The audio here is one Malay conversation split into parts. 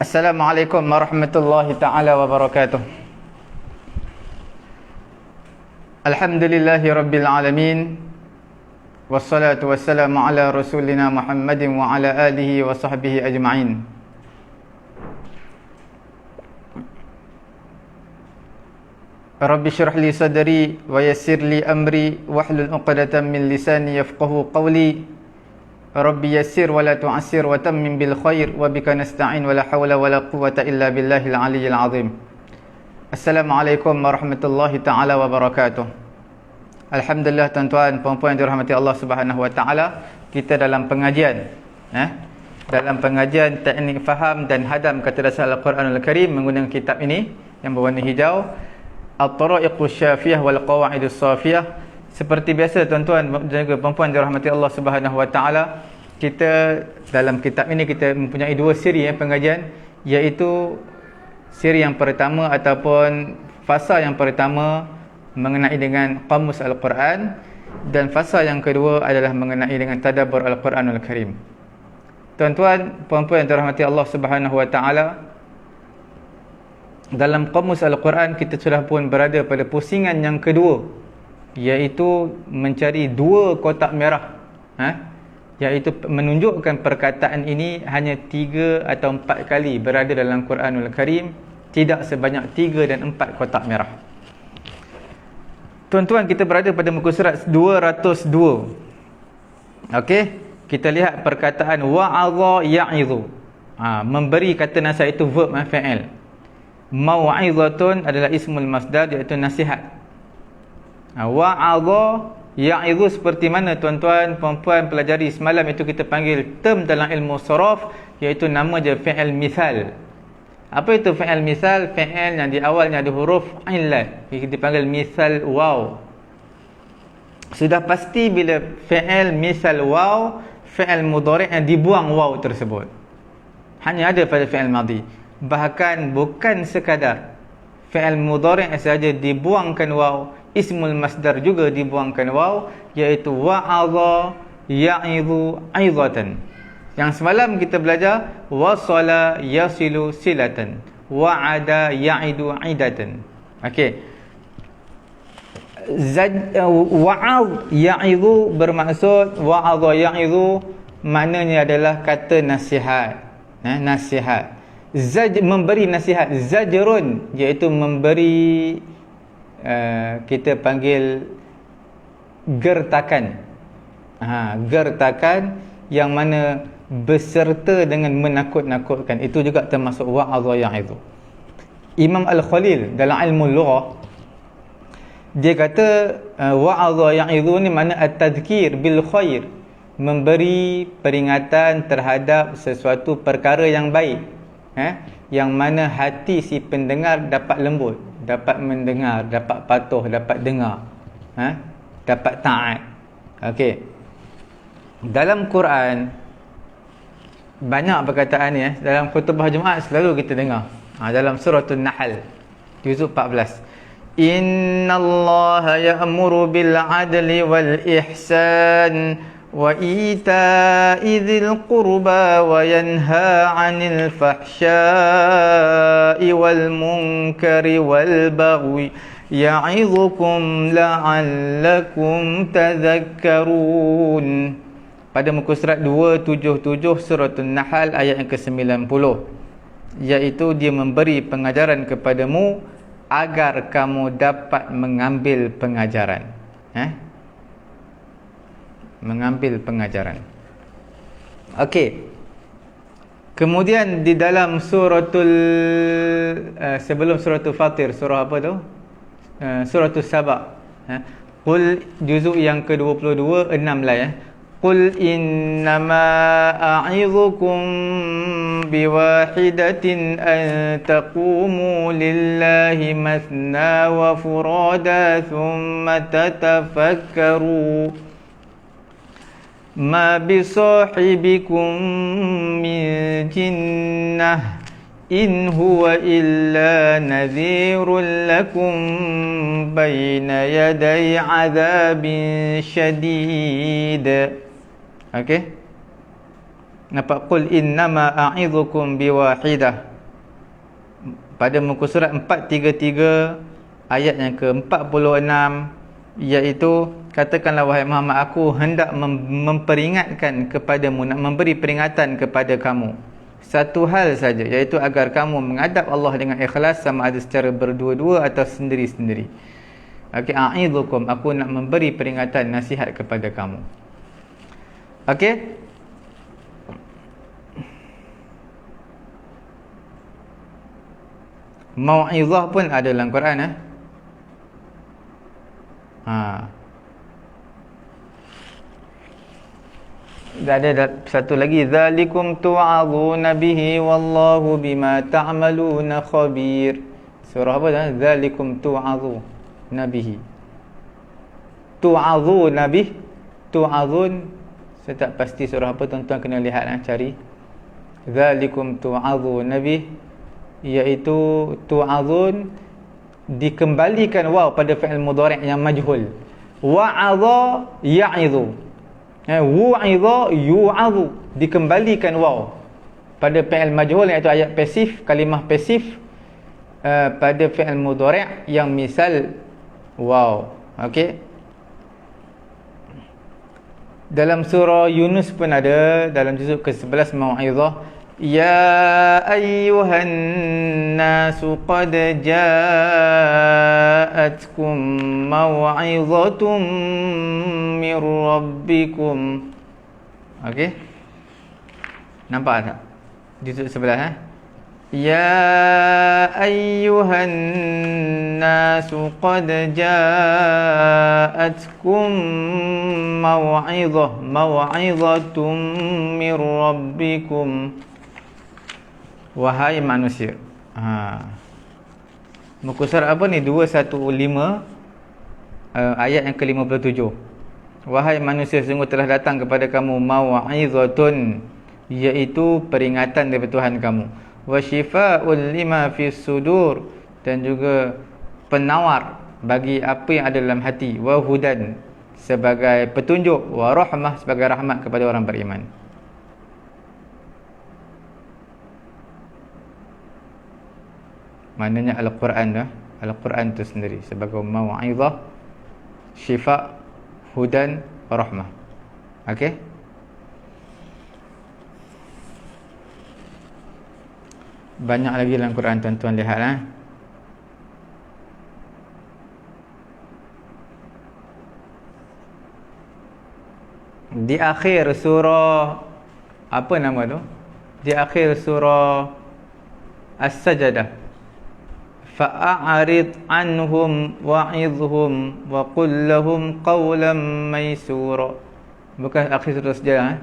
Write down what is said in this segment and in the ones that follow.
Assalamualaikum warahmatullahi ta'ala wabarakatuh. Alhamdulillahi rabbil alamin. Wassalatu wassalamu ala rasulina Muhammadin wa ala alihi wa sahbihi ajma'in. Rabbi syrah li sadri wa yassir li amri wahlul 'uqdatam min lisani yafqahu qawli. Rabbi yassir wa la tu'assir wa tammim bil khair wa bika nasta'in wa la hawla wa la quwwata illa billahil aliyyil azim. Assalamualaikum warahmatullahi ta'ala wabarakatuh. Alhamdulillah tuan-tuan puan-puan yang dirahmati Allah Subhanahu wa taala, kita dalam pengajian dalam pengajian teknik faham dan hadam kata dasar Al-Quranul Karim menggunakan kitab ini yang berwarna hijau, At-Tara'iqus Syafiyah wal Qawa'idus Safiyah. Seperti biasa tuan-tuan dan juga puan-puan dirahmati Allah Subhanahu wa taala, kita dalam kitab ini kita mempunyai dua siri pengajian, iaitu siri yang pertama ataupun fasa yang pertama mengenai dengan Qamus Al-Quran, dan fasa yang kedua adalah mengenai dengan tadabbur Al-Quranul Karim. Tuan-tuan puan-puan yang dirahmati Allah Subhanahu wa taala, dalam Qamus Al-Quran kita sudah pun berada pada pusingan yang kedua, iaitu mencari dua kotak merah, iaitu menunjukkan perkataan ini hanya 3 atau 4 kali berada dalam Quranul Karim, tidak sebanyak 3 dan 4 kotak merah. Tuan-tuan, kita berada pada muka surat 202. Okey, kita lihat perkataan wa'adha ya'idhu. Memberi kata nasihat itu verb fa'il. Mau'izatun adalah ismul masdar, iaitu nasihat. Wa'adha ya'idhu seperti mana tuan-tuan puan-puan pelajari semalam, itu kita panggil term dalam ilmu saraf, iaitu nama je fi'il misal. Apa itu fi'il misal? Fi'il yang di awalnya ada huruf illat, kita panggil misal waw. Sudah pasti bila fi'il misal waw, fi'il mudhari' yang dibuang waw tersebut hanya ada pada fi'il madhi. Bahkan bukan sekadar fi'il mudhari' saja dibuangkan waw, ismul masdar juga dibuangkan waw, iaitu wa'adha ya'idhu 'idhatan. Yang semalam kita belajar wasala yasilu silatan, wa'ada ya'idu 'idatan. Okey, wa'ad ya'idhu bermaksud, wa'adha ya'idhu maknanya adalah kata nasihat, nasihat. Memberi nasihat. Zajrun iaitu memberi, kita panggil gertakan. Gertakan yang mana beserta dengan menakut-nakutkan, itu juga termasuk wa'adha ya'idhu. Imam Al-Khalil dalam ilmu lughah, dia kata wa'adha ya'idhu ni makna at-tadhkir bil khair, memberi peringatan terhadap sesuatu perkara yang baik, yang mana hati si pendengar dapat lembut, dapat mendengar, dapat patuh, dapat dengar, dapat taat. Okey, dalam Quran banyak perkataan ni, dalam khutbah Jumaat selalu kita dengar. Dalam suratul Nahl juzuk 14, innallaha ya'muru bil adli wal ihsan wa ita'i dzil qurba wa yanha 'anil fahsya'i wal munkari wal baghi ya'idhukum la'allakum tadhakkarun. Pada muka surat 277 suratul Nahl ayat yang ke-90, iaitu dia memberi pengajaran kepadamu agar kamu dapat mengambil pengajaran. Mengambil pengajaran. Okey. Kemudian di dalam suratul sebelum suratul Fatir, surah apa tu? Suratul Saba. Qul juzuk yang ke-22, 6 lah Qul innama a'idhukum biwahidatin an taqumu lillahi mathna wa furada thumma tatafakkaru ma bisahibikum min jinnah in huwa illa nadhirun lakum baina yaday adabin syadid. Okey, Nampak? Qul innama a'idhukum biwahidah. Pada muka surat 433 ayat yang ke-46, iaitu katakanlah wahai Muhammad, aku hendak memperingatkan kepadamu, nak memberi peringatan kepada kamu satu hal saja, iaitu agar kamu menghadap Allah dengan ikhlas, sama ada secara berdua-dua atau sendiri-sendiri. Okey, a'idhukum, aku nak memberi peringatan, nasihat kepada kamu. Okey. Mau'izah pun ada dalam Quran. Ada satu lagi, zalikum tu'adhuna bihi wallahu bima ta'maluna khabir. Surah apa dah? Zalikum tu'adhuna bihi. Tu'adhuna bih, tu'adhun, saya tak pasti surah apa, tuan-tuan kena lihat, cari. Zalikum tu'adhuna bih, iaitu tu'adhun dikembalikan waw pada fi'il mudhari' yang majhul. Wa'adha ya'idhu, wu'idha yu'adhu, dikembalikan waw pada fi'il majhul, iaitu ayat pasif, kalimah pasif pada fi'il mudhari' yang misal waw. Okey, dalam surah Yunus pun ada, dalam juzuk ke-11 Mau'izah. Ya ayyuhan nasu qad ja'atkum maw'izatun min rabbikum. Okey, nampak tak juzuk 11? Ya ayyuhan nasu qad ja'atkum maw'izatun min rabbikum. Wahai manusia. Muka surat apa ni? 215 ayat yang ke-57. Wahai manusia, sungguh telah datang kepada kamu mau'izatun, iaitu peringatan daripada Tuhan kamu, wa shifaa'un lima fis sudur, dan juga penawar bagi apa yang ada dalam hati, wa hudan, sebagai petunjuk, wa rahmah, sebagai rahmat kepada orang beriman. Maknanya Al-Quran Al-Quran itu sendiri sebagai mau'izah, syifa, hudan, rahmah. Okey, banyak lagi dalam Quran, tuan-tuan lihat. Di akhir surah apa nama tu? Di akhir surah As-Sajdah, fa'arid anhum wa'idhum wa qul lahum qawlan maysura. Bukan akhir surah Sajdah.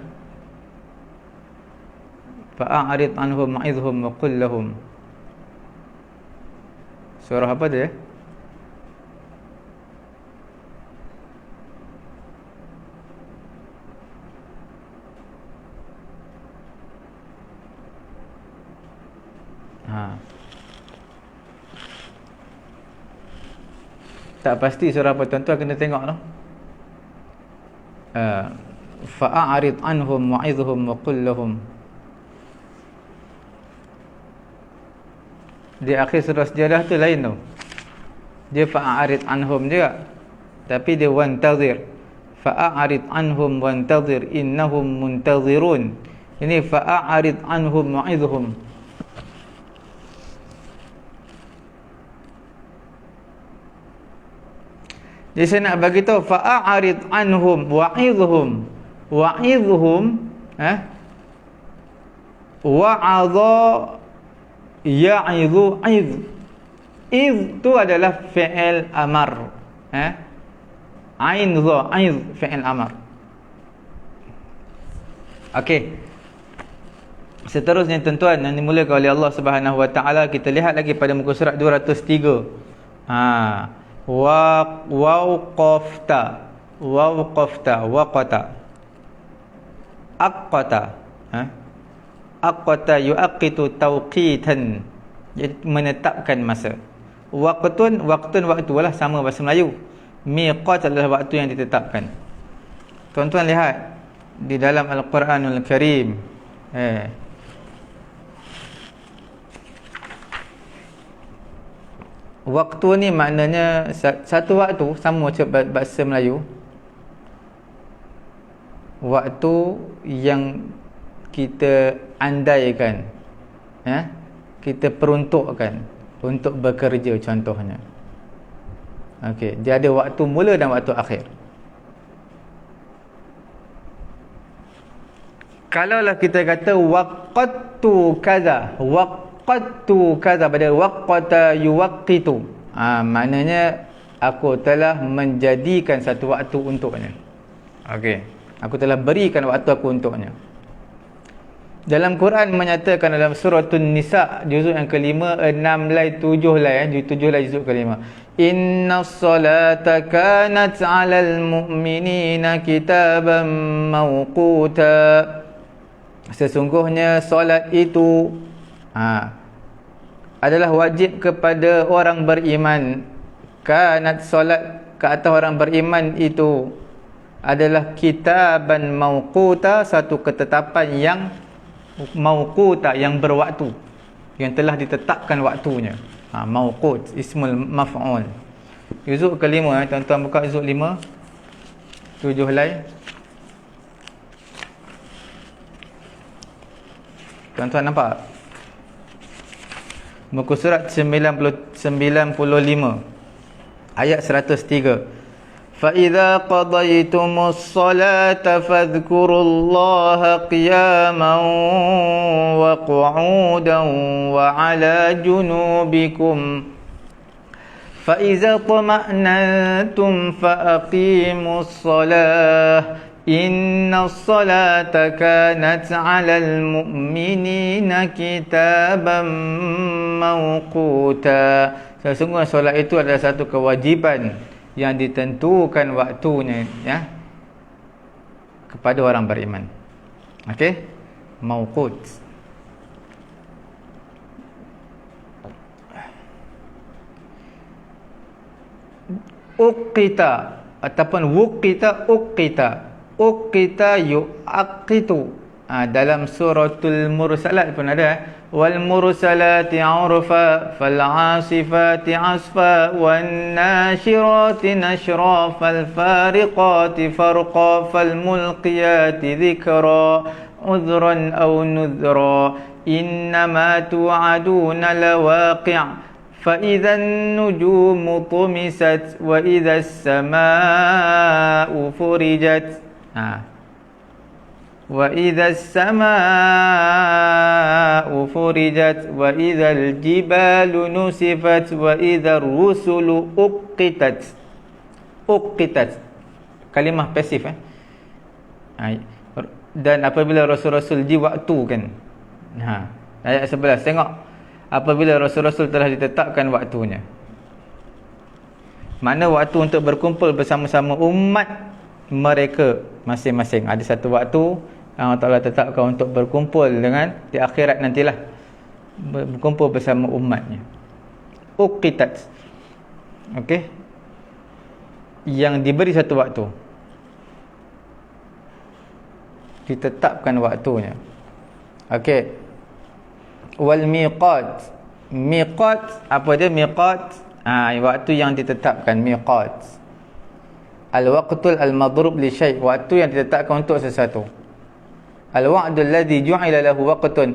Fa'arid anhum wa'idhum wa qul lahum. Surah apa dia? Tak pasti surah apa, tuan-tuan kena tengok tu. Fa'arid anhum wa'idhum wa qul lahum. Di akhir surah Sajadah tu lain tu. Dia fa'arid anhum juga, tapi dia wantazir. Fa'arid anhum wantazir innahum muntazirun. Ini fa'arid anhum wa'idhum. Jadi saya nak bagi tahu fa'arid anhum wa'idhum. Wa'idhum wa'adha ya'idhu idh. Idh tu adalah fi'il amar. Ain dha, idh fi'il amar. Okey. Seterusnya tuan-tuan yang dimulakan oleh Allah Subhanahu wa taala, kita lihat lagi pada muka surat 203. Waqafta, waqata, aqata yuaqitu tawqitan, menetapkan masa. Waqtun waktu lah, sama bahasa Melayu. Miqat adalah waktu yang ditetapkan. Tuan-tuan lihat di dalam Al-Quranul Karim, Waktu ni maknanya satu waktu, sama macam bahasa Melayu. Waktu yang kita andaikan, kita peruntukkan untuk bekerja contohnya. Okey, dia ada waktu mula dan waktu akhir. Kalaulah kita kata waqattu kaza, waqattu kaza pada waqata yuwaqqitu, maknanya aku telah menjadikan satu waktu untuknya. Okey, aku telah berikan waktu aku untuknya. Dalam Quran menyatakan dalam surah An-Nisa juzuk yang kelima, 6 lai 7 lai, 7 lai juzuk kelima, innas salata kanat 'alal mu'minina kitaban mawquta. Sesungguhnya solat itu adalah wajib kepada orang beriman. Kanat, solat ke atas orang beriman itu adalah kitaban mawquta, satu ketetapan yang mawquta, yang berwaktu, yang telah ditetapkan waktunya. Mawqut, ismul maf'ul. Juzuk kelima, tuan-tuan buka juzuk 5, 7 lai. Tuan-tuan nampak? Muka surat 95 ayat 103. فَإِذَا قَضَيْتُمُ الصَّلَاةَ فَاذْكُرُوا اللَّهَ قِيَامًا وَقُعُودًا وَعَلَى جُنُوبِكُمْ فَإِذَا اطْمَأْنَنْتُمْ فَأَقِيمُوا الصَّلَاةَ Inna salata kanat 'alal mu'minina kitaban mawquta. Sesungguhnya solat itu adalah satu kewajiban yang ditentukan waktunya, kepada orang beriman. Okey? Mawqut. Uqita ataupun wuqita, uqita. Uqita yu'aqitu. Dalam suratul Mursalat pun ada. Wal mursalati 'urfa fal 'asifati 'asfa wan nashirati nashra fal fariqati farqa fal mulqiyati dhikra udhran aw nudhra innama tu'aduna lawaqi' فَإِذَا النُّجُومُ طُمِسَتْ وَإِذَا السَّمَاءُ فُرِجَتْ وَإِذَا السَّمَاءُ فُرِجَتْ وَإِذَا الْجِبَالُ نُسِفَتْ وَإِذَا الرُّسُلُ أُقِّتَتْ. Uqqitat, kalimah pasif. Dan apabila rasul-rasul diwaktukan. Ayat 11, tengok. Apabila rasul-rasul telah ditetapkan waktunya. Mana waktu untuk berkumpul bersama-sama umat mereka masing-masing. Ada satu waktu Allah Ta'ala tetapkan untuk berkumpul dengan di akhirat nantilah, berkumpul bersama umatnya. Uqitat. Okey, yang diberi satu waktu, ditetapkan waktunya. Okey. Wal miqat. Miqat, apa dia miqat? Waktu yang ditetapkan, miqat. Al-waqtul al-madrub li syai', waktu yang ditetapkan untuk sesuatu. Al-wa'dul ladzi ju'ila lahu waqtun,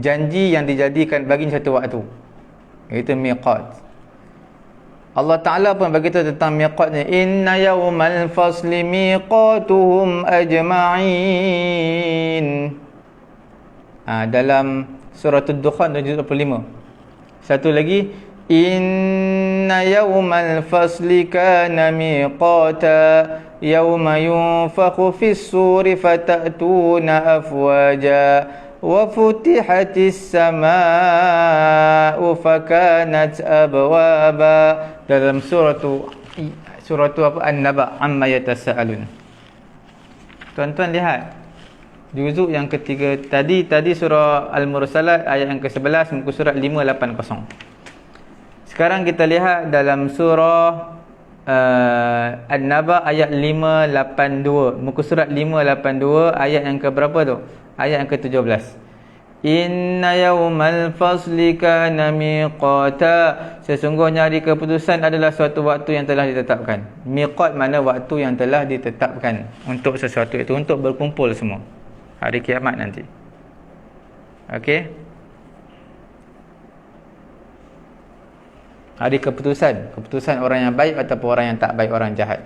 janji yang dijadikan bagi satu waktu. Itu miqat. Allah Ta'ala pun beritahu tentang miqat ni, inna yawmal fasli miqatuhum ajma'in. Dalam surah Ad-Dukhan juz 25. Satu lagi, inna yawmal fasli kana miqata yawma yunfakhu fis suri fatatuna afwaja wa futihatis samaa'u fakanat abwaba. Dalam surah An-Naba, amma yatasaalun. Tuan-tuan lihat juzuk yang ketiga tadi surah Al-Mursalat ayat yang ke-11, muka surat 580. Sekarang kita lihat dalam surah An-Naba ayat 582, muka surat 582, ayat yang ke berapa tu? ayat yang ke-17. Inna yawmal fasli kana miqata. Sesungguhnya hari keputusan adalah suatu waktu yang telah ditetapkan. Miqat makna waktu yang telah ditetapkan untuk sesuatu itu, untuk berkumpul semua hari kiamat nanti. Okey. Hari keputusan, keputusan orang yang baik ataupun orang yang tak baik, orang jahat.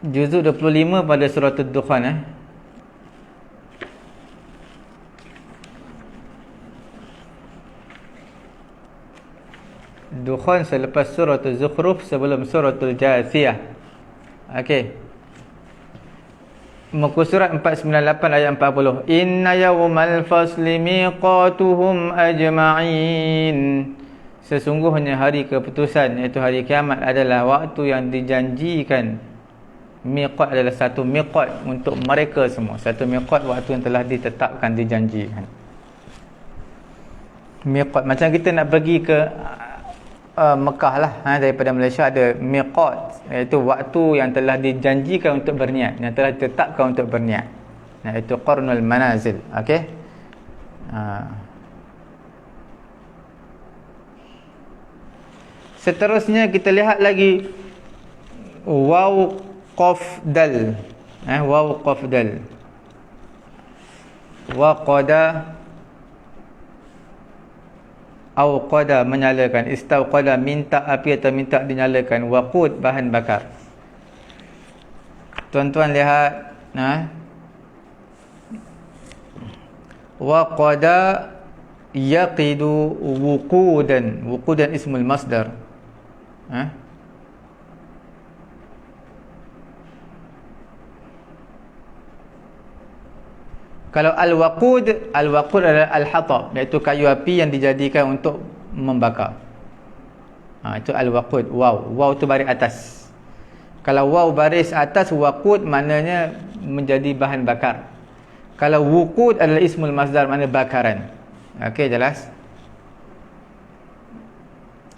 Juzuk 25 pada surah Ad-Dukhan. Dukhan selepas surah Az-Zukhruf, sebelum surah Al-Jathiyah. Okey. Muka surat 498 ayat 40. Inna yawmal fasli miqatuhum ajma'in. Sesungguhnya hari keputusan, iaitu hari kiamat, adalah waktu yang dijanjikan. Miqat adalah satu miqat untuk mereka semua. Satu miqat, waktu yang telah ditetapkan, dijanjikan. Miqat macam kita nak pergi ke Mekah lah, daripada Malaysia ada miqat, iaitu waktu yang telah dijanjikan untuk berniat, yang telah ditetapkan untuk berniat, iaitu qarnul manazil. Okey. Seterusnya kita lihat lagi waw qaf dal. Waw qaf dal. Wa qada Awqada, menyalakan. Istawqada, minta api atau minta dinyalakan. Waqud, bahan bakar. Tuan-tuan lihat, waqada yaqidu wuqudan. Wuqudan ismul masdar. Kalau al-waqud adalah al-hatab, iaitu kayu api yang dijadikan untuk membakar. Itu al-waqud. Waw tu baris atas. Kalau waw baris atas, waqud maknanya menjadi bahan bakar. Kalau wuqud adalah ismul masdar, makna bakaran. Okey, jelas?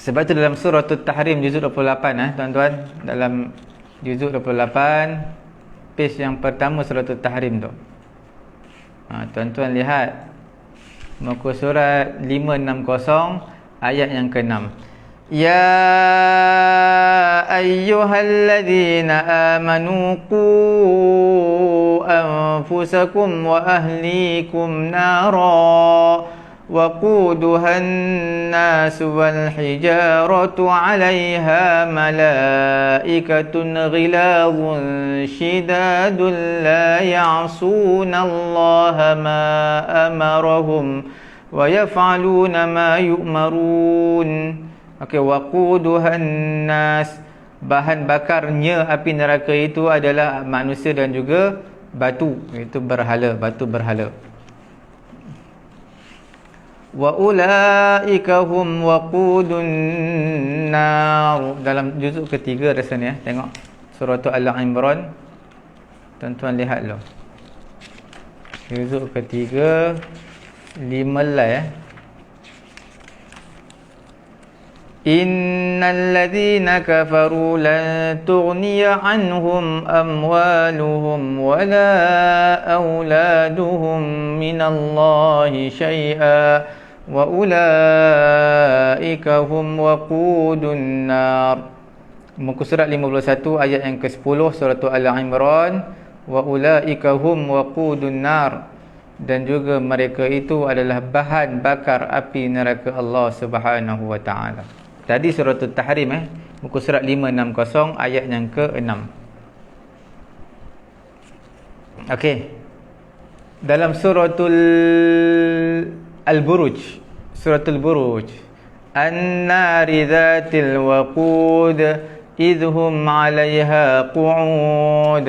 Sebab itu dalam surah At-Tahrim juzuk 28, tuan-tuan, dalam juzuk 28 page yang pertama surah At-Tahrim tu. Tuan-tuan lihat muka surat 560 ayat yang ke-6. Ya ayyuhalladzina amanu qu anfusakum wa ahlikum nara وقودها الناس والحجارة عليها ملائكة غلاظ شداد لا يعصون الله ما أمرهم ويفعلون ما يؤمرون. وقودها الناس, bahan bakarnya api neraka itu adalah manusia dan juga batu, itu berhala, batu berhala. Wa ulaika hum waqudun nar. Dalam juzuk ketiga rasanya, tengok surah Al-Imran. Tuan-tuan lihat dulu. Juzuk ketiga 15. Innal ladzina kafaru lan tughniya anhum amwaluhum wala auladuhum minallahi syai'a wa ulaika hum waqudun nar. Muka surat 51 ayat yang ke-10 surah Al-Imran. Wa ulaika hum waqudun nar, dan juga mereka itu adalah bahan bakar api neraka Allah Subhanahu wa taala. Tadi surah At-Tahrim, muka surat 560 ayat yang ke-6. Okey. Dalam suratul Al-Buruj, suratul Buruj, an-nari dzatil waqud idhum 'alayha qu'ud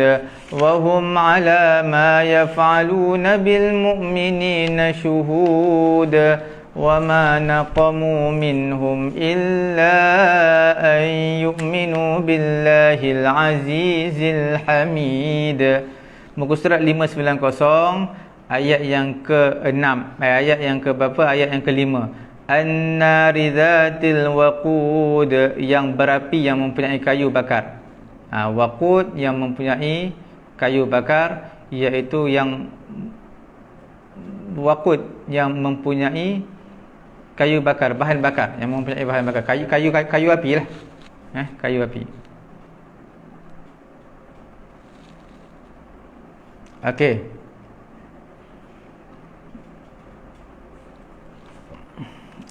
wa hum 'ala ma yaf'aluna bil mu'minina shuhud. وَمَا نَقَمُوا مِنْهُمْ إِلَّا أَنْ يُؤْمِنُوا بِاللَّهِ الْعَزِيزِ الْحَمِيدِ. Muka surat 590 ayat yang ke-6, ayat yang ke berapa? Ayat yang ke-5. An-nari dzatil waqud, yang berapi, yang mempunyai kayu bakar. Waqud yang mempunyai kayu bakar, iaitu yang waqud, yang mempunyai kayu bakar, bahan bakar, yang mempunyai bahan bakar, kayu api lah, kayu api. Okey.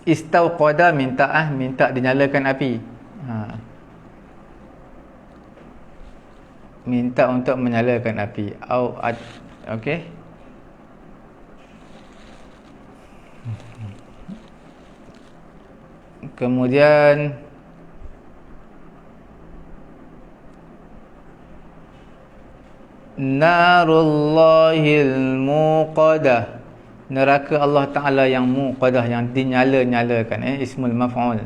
Istauqada, minta dinyalakan api. Minta untuk menyalakan api. Okey. Kemudian narullahil muqadah, neraka Allah Ta'ala yang muqadah, yang dinyala-nyalakan. Ismul maf'ul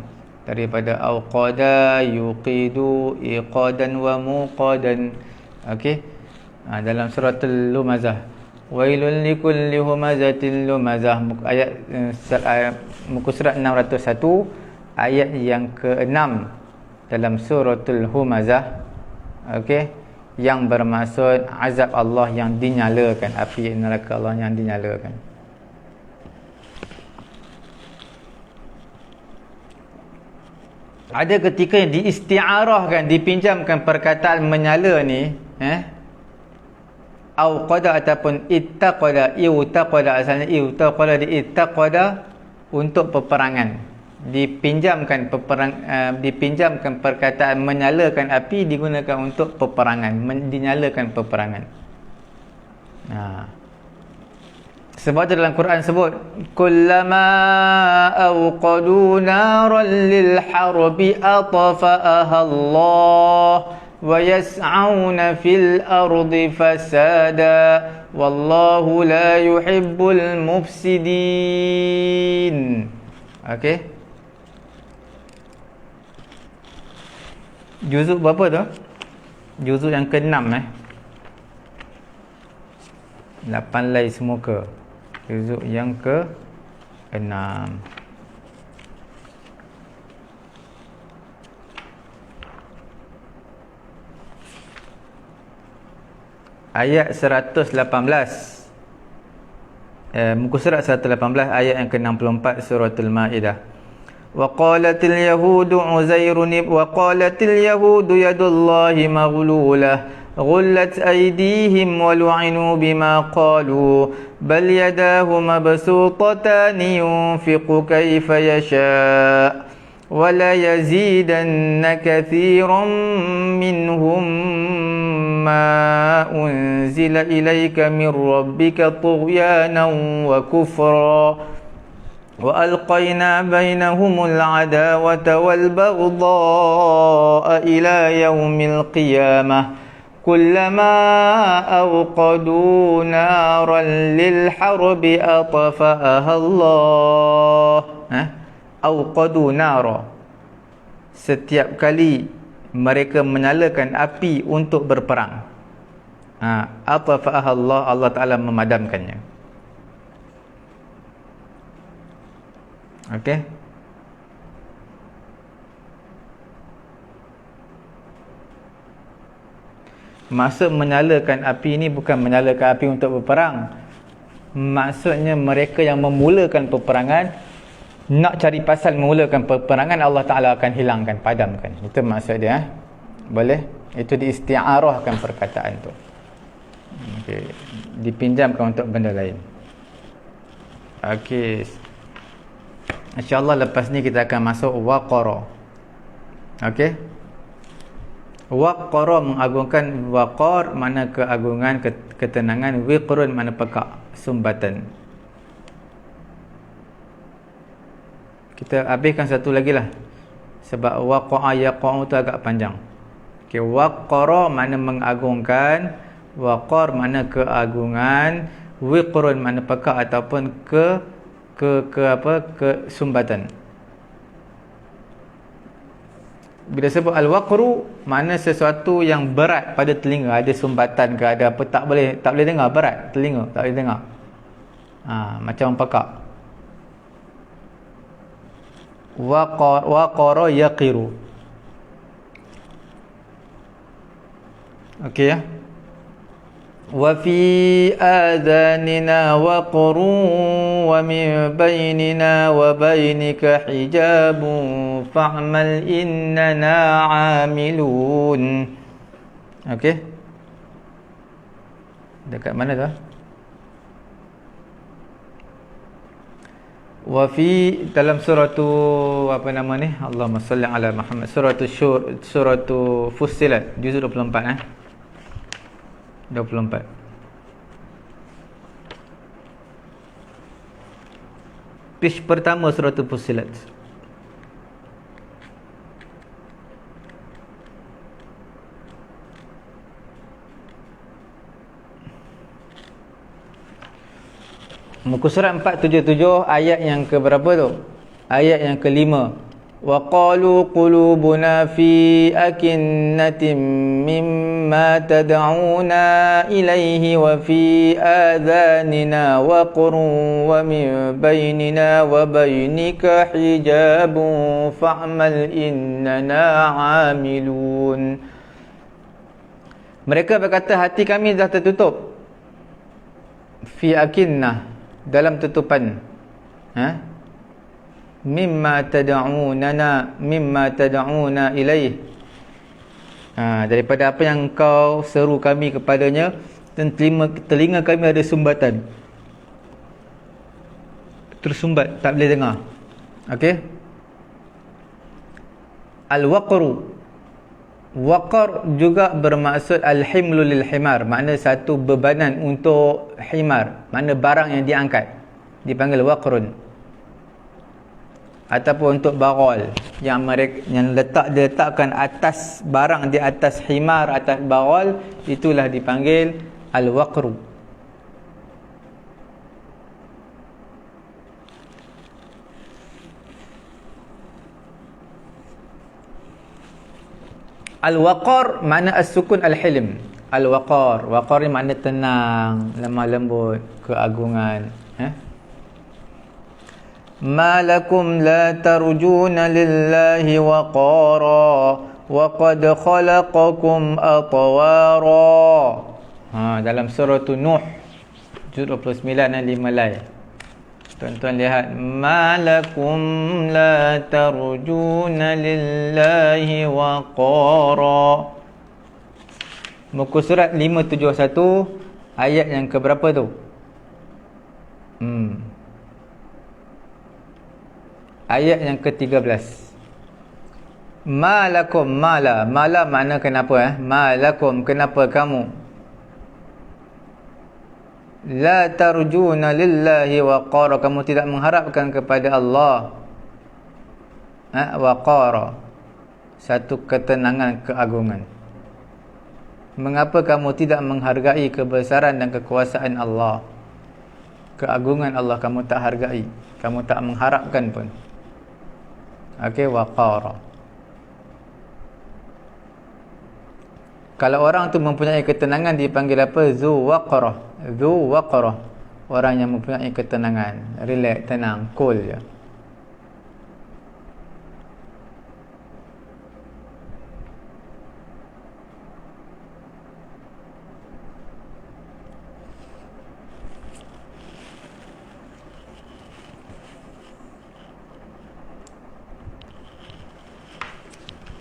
daripada auqada, yuqidu, iqadan wa muqadan. Okey. Dalam suratul Lumazah, wailul likulli humazatil lumazah, ayat muka surat 601, ayat yang ke-6 dalam suratul Humazah. Okey, yang bermaksud azab Allah yang dinyalakan, api neraka Allah yang dinyalakan. Ada ketika yang diisti'arahkan, dipinjamkan perkataan menyala ni, auqada ataupun ittaqada, iutaqada, asalnya iutaqada, ittaqada, untuk peperangan. Dipinjamkan perkataan menyalakan api digunakan untuk peperangan, dinyalakan peperangan. Sebab tu dalam Quran sebut kullama awqadu naran lil harbi atfa'aha Allah wa yas'auna fil ardi fasada wallahu la yuhibbul mufsidin. Okey. Juzuk berapa tu? Juzuk yang ke-6 8 lai semuka. Juzuk yang ke-6. Ayat 118. Muka surat 118, ayat yang ke-64 suratul Maidah. Waqalatil yahudu Uzairun waqalatil yahudu yadullahi maghlulah غلت أيديهم ولعنوا بما قالوا بل يداه مبسوطتان ينفق كيف يشاء ولا يزيدن كثيرا منهم ما أنزل إليك من ربك طغيانا وكفرا وألقينا بينهم العداوة والبغضاء إلى يوم القيامة كلما أوقدوا نارا للحرب أطفأها الله. Auqadu nara, setiap kali mereka menyalakan api untuk berperang, atfa'aha Allah, Allah Ta'ala memadamkannya. Okey. Maksud menyalakan api ni bukan menyalakan api untuk berperang. Maksudnya mereka yang memulakan peperangan, nak cari pasal memulakan peperangan, Allah Ta'ala akan hilangkan, padamkan. Itu maksud dia. Boleh? Itu diisti'arahkan perkataan tu. Okay. Dipinjamkan untuk benda lain. Okey. InsyaAllah lepas ni kita akan masuk waqara. Okey. Waqara mengagungkan, waqar mana keagungan, ketenangan, wiqrun mana pekak, sumbatan. Kita habiskan satu lagi lah, sebab waqa'a yaqa'u tu agak panjang. Okay, waqara mana mengagungkan, waqar mana keagungan, wiqrun mana pekak ataupun kesumbatan. Bila sebut al-waqru, mana sesuatu yang berat pada telinga, ada sumbatan ke, ada apa, tak boleh dengar, berat telinga, tak boleh dengar. Macam pekak. Waqara yaqiru. Okey ya. wa fi adhanina waqrun wa min bainina wa bainika hijabun fa'mal innana 'amilun. Okey. Dekat mana tu? Wa fi dalam surah tu apa nama ni? Allahumma salli ala Muhammad. Surah Fussilat juz 24 24. Page pertama surah Fussilat. Muka surat 477 ayat yang ke berapa tu? Ayat yang ke-5. Wa qalu qulubuna fi akinnatin mimma tad'una ilaihi wa fi adhanina waqrun wa min bainina wa bainika hijabun fa'mal innana 'amilun. Mereka berkata hati kami dah tertutup. Fi akinnah, dalam tutupan, mimma tad'una ilaih, daripada apa yang kau seru kami kepadanya, dan telinga kami ada sumbatan, tersumbat, tak boleh dengar. Okey. Al-waqru, waqar juga bermaksud al-himlu lil himar, makna satu bebanan untuk himar, makna barang yang diangkat dipanggil waqrun. Ataupun untuk barol yang mereka yang diletakkan atas barang, di atas himar, atas barol, itulah dipanggil al-waqru. Al-waqar makna as-sukun al-hilm. Al-waqar, waqar ni makna tenang, lemah lembut, keagungan. Ma lakum la tarjuna lillahi waqara wa qad khalaqakum atwara. Dalam surah Nuh juz 29 dan 5 lai. Tuan-tuan lihat, ma lakum la tarjuna lillahi waqara. Muka surat 571 ayat yang ke berapa tu? Ayat yang ke-13. Ma lakum, mala makna kenapa? Ma lakum, kenapa kamu la tarjuna lillahi waqara, kamu tidak mengharapkan kepada Allah waqara, satu ketenangan, keagungan. Mengapa kamu tidak menghargai kebesaran dan kekuasaan Allah? Keagungan Allah kamu tak hargai, kamu tak mengharapkan pun. Okey, waqara. Kalau orang tu mempunyai ketenangan dipanggil apa? Zu waqarah. Zu waqarah. Orang yang mempunyai ketenangan, relax, tenang, cool je.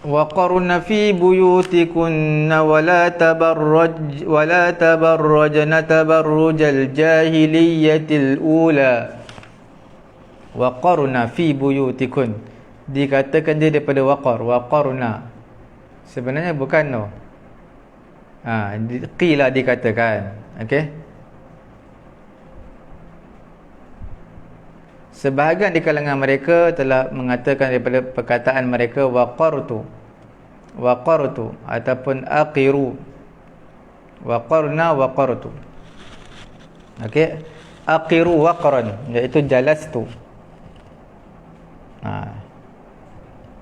وَقَرْنَ فِي بُيُوتِكُنَّ وَلَا تَبَرَّجْنَ تَبَرُّجَ الْجَاهِلِيَّةِ الْأُولَى. وَقَرْنَ فِي بُيُوتِكُنَّ, dikatakan dia daripada waqar. Waqarna sebenarnya bukan no. Qila dikatakan. Okey. Sebahagian di kalangan mereka telah mengatakan daripada perkataan mereka waqartu ataupun aqiru. Waqarna waqartu. Okey. Aqiru waqran, iaitu jalastu.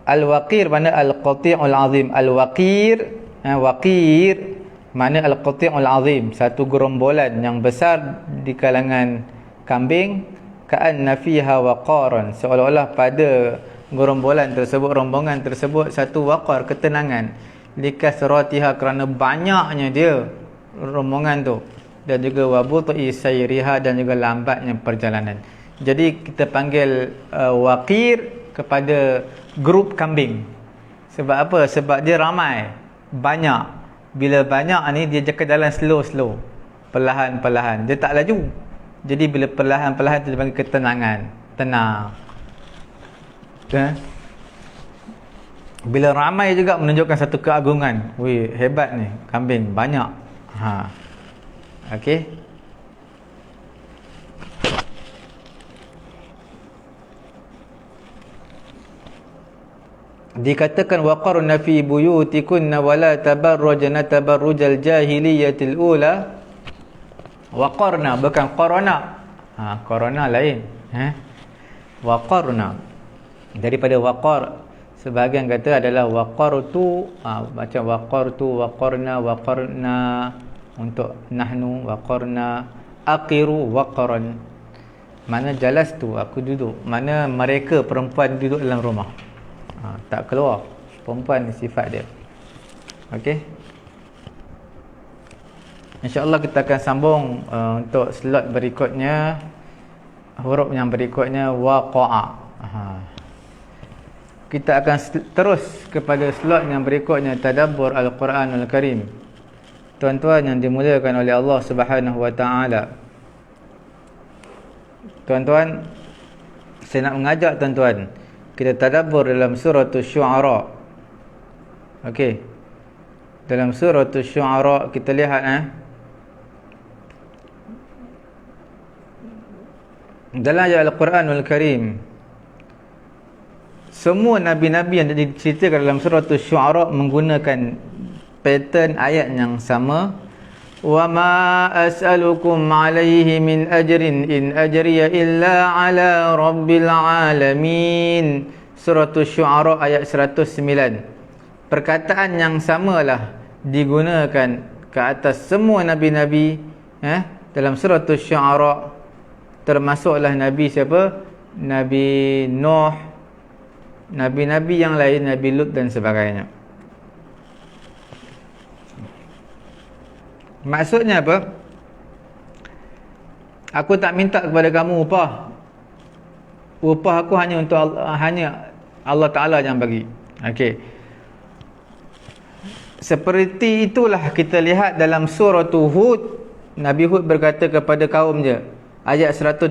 Al-waqir mana al-qati'ul azim. Al-waqir, waqir mana al-qati'ul azim, satu gerombolan yang besar di kalangan kambing. Ka'anna fiha waqaran, seolah-olah pada gerombolan tersebut, rombongan tersebut, satu waqar, ketenangan. Likasratiha, kerana banyaknya dia. rombongan tu, dan juga wa butai sayriha, dan juga lambatnya perjalanan. Jadi kita panggil waqir kepada grup kambing. Sebab apa? Sebab dia ramai, banyak. Bila banyak ni dia jaga jalan slow, perlahan-perlahan, dia tak laju. Jadi bila perlahan-perlahan tu dia panggil ketenangan, tenang. Bila ramai juga menunjukkan satu keagungan. Wih, hebat ni, kambing banyak. Okey. Dikatakan waqarna fi buyutikunna wala tabarrujna tabarrujal jahiliyatil ula. Waqarna bukan qarana. Qarana lain. Waqarna daripada waqar. Sebahagian kata adalah waqartu, macam waqartu, waqarna untuk nahnu, waqarna, aqiru, waqaran. Mana jalas tu, aku duduk. Mana mereka perempuan duduk dalam rumah. Tak keluar. Perempuan sifat dia. Okey. InsyaAllah kita akan sambung untuk slot berikutnya. Huruf yang berikutnya waqa'a. Kita akan terus kepada slot yang berikutnya, tadabbur Al-Quranul Karim. Tuan-tuan yang dimuliakan oleh Allah Subhanahu wa taala. Tuan-tuan, saya nak mengajak tuan-tuan kita tadabbur dalam surah Asy-Syu'ara. Okey. Dalam surah Asy-Syu'ara kita lihat dalam ayat Al-Quranul Karim, semua nabi-nabi yang diceritakan dalam surah Asy-Syu'ara menggunakan pattern ayat yang sama. Wa ma as'alukum 'alaihi min ajrin in ajriya illa 'ala rabbil alamin. Surah Asy-Syu'ara ayat 109. Perkataan yang samalah digunakan ke atas semua nabi-nabi dalam surah Asy-Syu'ara, termasuklah nabi siapa? Nabi Nuh, nabi-nabi yang lain, Nabi Lut dan sebagainya. Maksudnya apa? Aku tak minta kepada kamu upah. Upah aku hanya untuk hanya Allah Ta'ala yang bagi. Okey. Seperti itulah kita lihat dalam surah Hud. Nabi Hud berkata kepada kaumnya, ayat 127.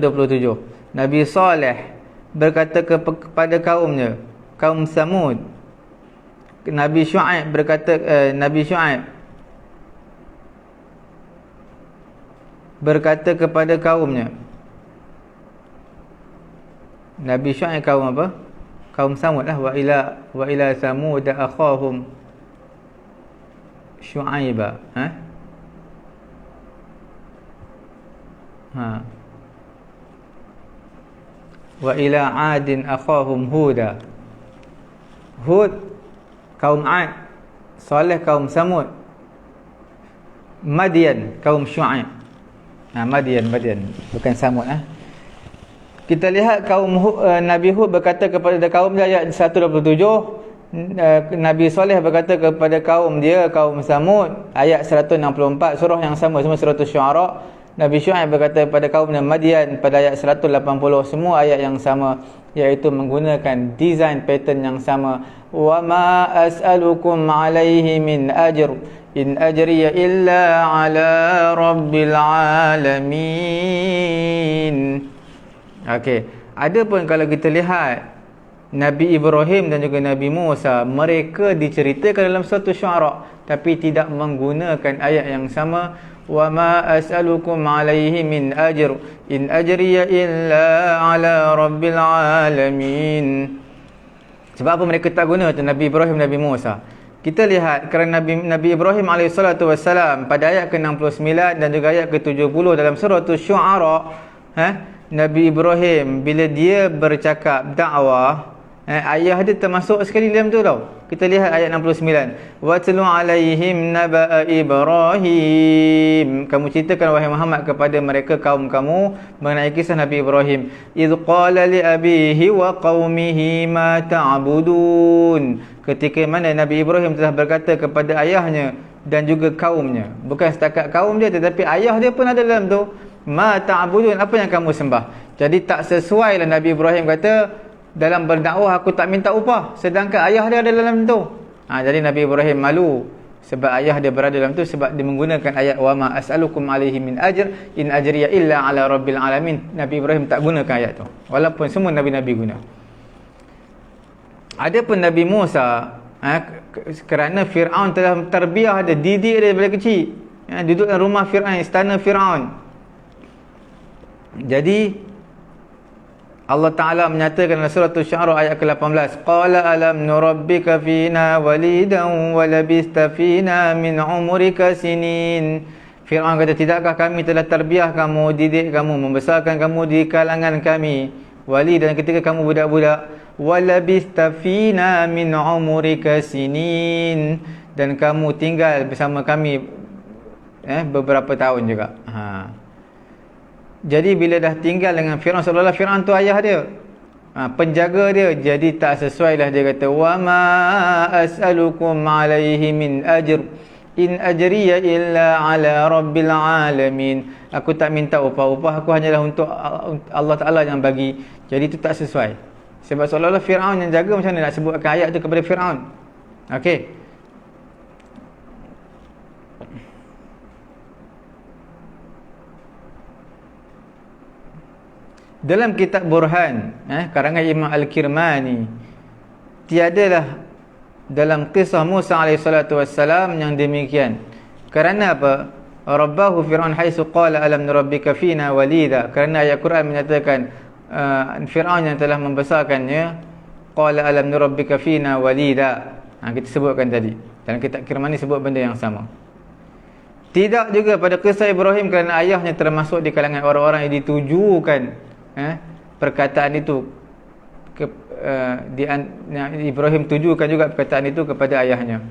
Nabi Saleh berkata kepada kaumnya, kaum Samud. Nabi Syu'aib berkata kepada kaumnya. Nabi Syu'aib kaum apa? Kaum Samud lah. Wa ila Samud akhahum Syu'aiba. Wa ila Adin akhahum Huda. Hud kaum Ad, Saleh kaum Samud, Madian kaum Syu'aib. Madian bukan Samud. Kita lihat kaum Nabi Hud berkata kepada kaum dia, ayat 127. Nabi Saleh berkata kepada kaum dia, kaum Samud, ayat 164. Surah yang sama, semua surah Asy-Syu'ara. Nabi Syu'aib berkata kepada kaumnya Madian pada ayat 180. Semua ayat yang sama, iaitu menggunakan design pattern yang sama. Wa ma as'alukum 'alaihi min ajr in ajriya illa 'ala rabbil alamin. Okey, adapun kalau kita lihat Nabi Ibrahim dan juga Nabi Musa, mereka diceritakan dalam satu Syu'ara tapi tidak menggunakan ayat yang sama. Wa ma as'alukum 'alaihi min ajr in ajriya illa 'ala rabbil alamin. Sebab apa mereka tak guna tu Nabi Ibrahim, Nabi Musa? Kita lihat kerana Nabi Ibrahim alaihissalatu wassalam pada ayat ke-69 dan juga ayat ke-70 dalam surah Asy-Syu'ara, Nabi Ibrahim bila dia bercakap dakwah, ayah dia termasuk sekali dalam tu tau. Kita lihat ayat 69. Watlu alaihim naba'a Ibrahim. Kamu ceritakan wahai Muhammad kepada mereka kaum kamu mengenai kisah Nabi Ibrahim. Idh qala li abihi wa qaumihi ma ta'budun. Ketika mana Nabi Ibrahim telah berkata kepada ayahnya dan juga kaumnya. Bukan setakat kaum dia, tetapi ayah dia pun ada dalam tu. Ma ta'budun, apa yang kamu sembah. Jadi tak sesuai lah Nabi Ibrahim kata, dalam berdakwah aku tak minta upah, sedangkan ayah dia ada dalam tu. Jadi Nabi Ibrahim malu sebab ayah dia berada dalam tu, sebab dia menggunakan ayat wa ma as'alukum alaihi min ajr in ajriya illa ala rabbil alamin. Nabi Ibrahim tak gunakan ayat tu, walaupun semua nabi-nabi guna. Adapun Nabi Musa, kerana Fir'aun telah terbiah dia, didik dia daripada kecil, duduk dalam rumah Fir'aun, istana Fir'aun. Jadi Allah Ta'ala menyatakan dalam surah Asy-Syu'ara ayat ke-18, qala alam nurabbika fina walidan wa labista fina min umrika sinin. Fir'aun kata, tidakkah kami telah terbiah kamu, didik kamu, membesarkan kamu di kalangan kami, wali, dan ketika kamu budak-budak, wa labista fina min umrika sinin, dan kamu tinggal bersama kami beberapa tahun juga. Jadi bila dah tinggal dengan Fir'aun, seolah-olah Fir'aun tu ayah dia, penjaga dia. Jadi tak sesuai lah, dia kata wa ma as'alukum alaihi min ajr in ajriya illa ala rabbil alamin. Aku tak minta upah aku hanyalah untuk Allah Ta'ala yang bagi. Jadi itu tak sesuai, sebab seolah-olah Fir'aun yang jaga. Macam mana nak sebutkan ayat tu kepada Fir'aun? Okey, dalam kitab Burhan, karangan Imam Al-Kirmani, tiadalah dalam kisah Musa alaihissalatu wassalam yang demikian. Kerana apa? Rabbahu Fir'aun haitsu qala alam nurabbika fina walida. Kerana ayat Quran menyatakan Fir'aun yang telah membesarkannya, qala alam nurabbika fina walida. Kita sebutkan tadi dalam kitab Kirmani, sebut benda yang sama. Tidak juga pada kisah Ibrahim, kerana ayahnya termasuk di kalangan orang-orang yang ditujukan perkataan itu Ibrahim tujukan juga perkataan itu kepada ayahnya.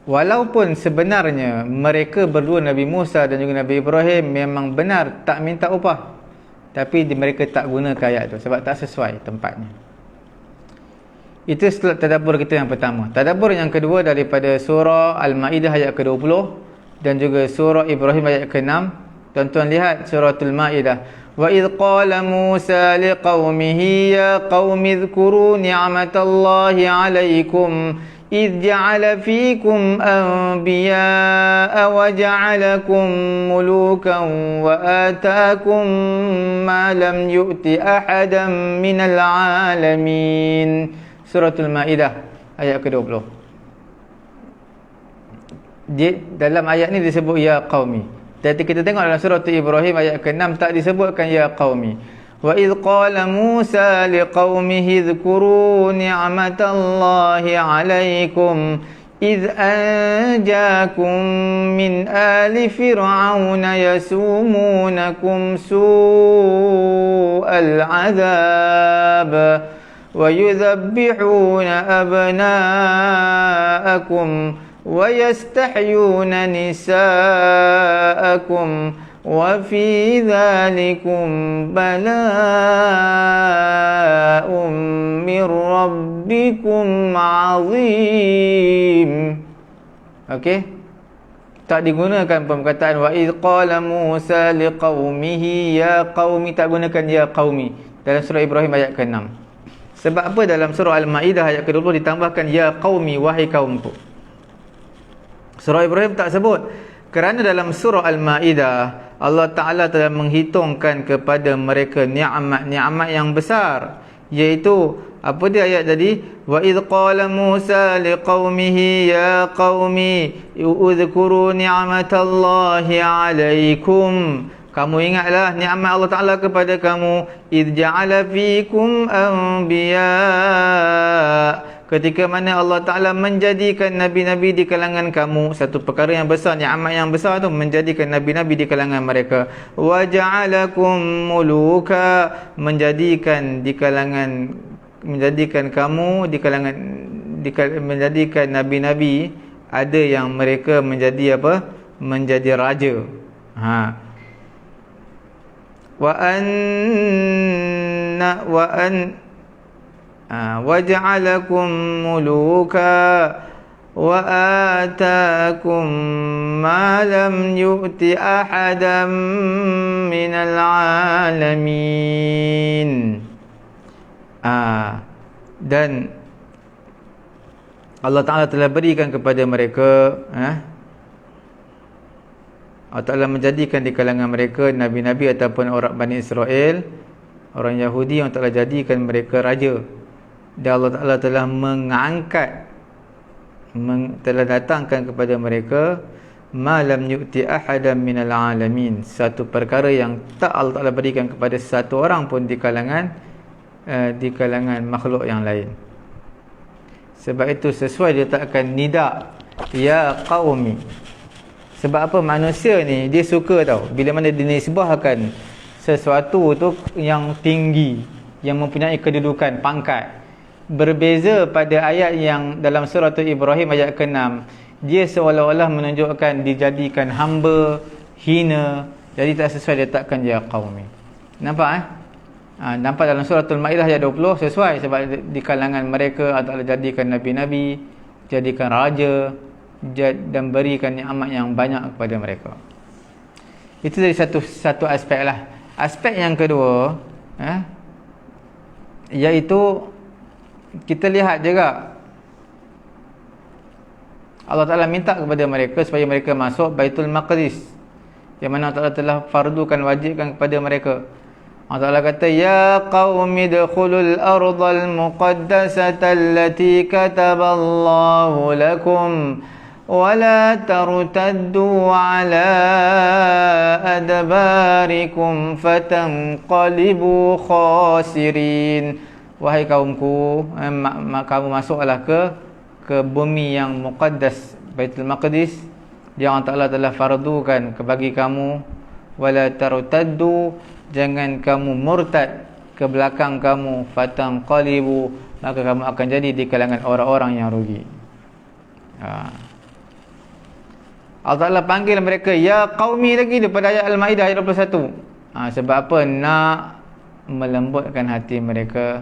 Walaupun sebenarnya mereka berdua, Nabi Musa dan juga Nabi Ibrahim, memang benar tak minta upah, tapi mereka tak gunakan ayat itu sebab tak sesuai tempatnya. Itu tadabbur kita yang pertama. Tadabbur yang kedua daripada surah Al-Ma'idah ayat ke-20 dan juga surah Ibrahim ayat ke-6. Tuan-tuan lihat suratul Ma'idah. Wa idh qala Musa liqaumihi ya qaumi dhkuru ni'matallahi 'alaikum idh ja'ala fikum anbiya'a wa ja'alakum mulukan wa ataakum ma lam yu'ti ahadan minal 'alamin. Suratul Ma'idah ayat ke-20. Dalam ayat ni disebut ya qaumi. Jadi kita tengok dalam surah Ibrahim ayat ke-6 tak disebutkan ya qaumi. Wa idh qala Musa liqaumihi dhkuru ni'matallahi 'alaikum idh anjakum min ali fir'auna yasumunakum su'al 'adzab wa yudhabbihuna abna'akum wa yastahyuna nisa'akum wa fi dhalikum bala'un min rabbikum 'azim. Okey, tak digunakan perkataan wa idh qala Musa liqaumihi ya qaumi, tak gunakan ya qaumi dalam surah Ibrahim ayat ke-6. Sebab apa? Dalam surah Al-Ma'idah ayat ke-20 ditambahkan ya qaumi, wahai kaumku. Surah Ibrahim tak sebut, kerana dalam surah Al-Ma'idah Allah Ta'ala telah menghitungkan kepada mereka ni'mat-ni'mat yang besar, iaitu apa dia ayat tadi? Wa idh qala Musa liqaumihi ya qaumi udhkuru ni'matallahi 'alaikum. Kamu ingatlah nikmat Allah Ta'ala kepada kamu. Idh ja'ala fikum anbiya, ketika mana Allah Ta'ala menjadikan nabi-nabi di kalangan kamu. Satu perkara yang besar, nikmat yang besar tu, menjadikan nabi-nabi di kalangan mereka. Wa ja'alakum muluka, menjadikan kamu di kalangan menjadikan nabi-nabi, ada yang mereka menjadi apa? Menjadi raja. waja'alakum muluka wa atakum ma lam yu'ti ahadan minal alamin. Dan Allah Ta'ala telah berikan kepada mereka, Allah Ta'ala menjadikan di kalangan mereka Nabi-Nabi ataupun orang Bani Israel, orang Yahudi, yang telah jadikan mereka raja. Dan Allah Ta'ala telah mengangkat, telah datangkan kepada mereka ma lam yu'ti ahadan minal alamin, satu perkara yang tak Allah Ta'ala berikan kepada satu orang pun di kalangan makhluk yang lain. Sebab itu sesuai diletakkan nida, ya qaumi. Sebab apa? Manusia ni dia suka tau bila mana dinisbahkan sesuatu tu yang tinggi, yang mempunyai kedudukan, pangkat. Berbeza pada ayat yang dalam surah Ibrahim ayat ke-6, dia seolah-olah menunjukkan dijadikan hamba, hina. Jadi tak sesuai diletakkan ya qaumi. Nampak nampak dalam surah Al-Ma'idah ayat 20 sesuai, sebab di kalangan mereka Allah jadikan nabi-nabi, jadikan raja, dan berikan nikmat yang banyak kepada mereka. Itu dari satu aspek lah. Aspek yang kedua, iaitu kita lihat juga Allah Ta'ala minta kepada mereka supaya mereka masuk Baitul Maqdis, yang mana Allah Ta'ala telah fardukan, wajibkan kepada mereka. Allah Ta'ala kata, ya qaumi dukhulul ardal muqaddasata allati kataballahu lakum wa la tartaddu ala adbarikum fatanqalibu khasirin. Wahai kaumku, kamu masuklah ke bumi yang muqaddas, Baitul Maqdis, yang Allah Ta'ala telah fardukan bagi kamu. Wala tartaddu, jangan kamu murtad ke belakang kamu, fatanqalibu, maka kamu akan jadi di kalangan orang-orang yang rugi. Allah Ta'ala panggil mereka ya qaumi lagi pada ayat Al-Ma'idah ayat 21. Sebab apa? Nak melembutkan hati mereka,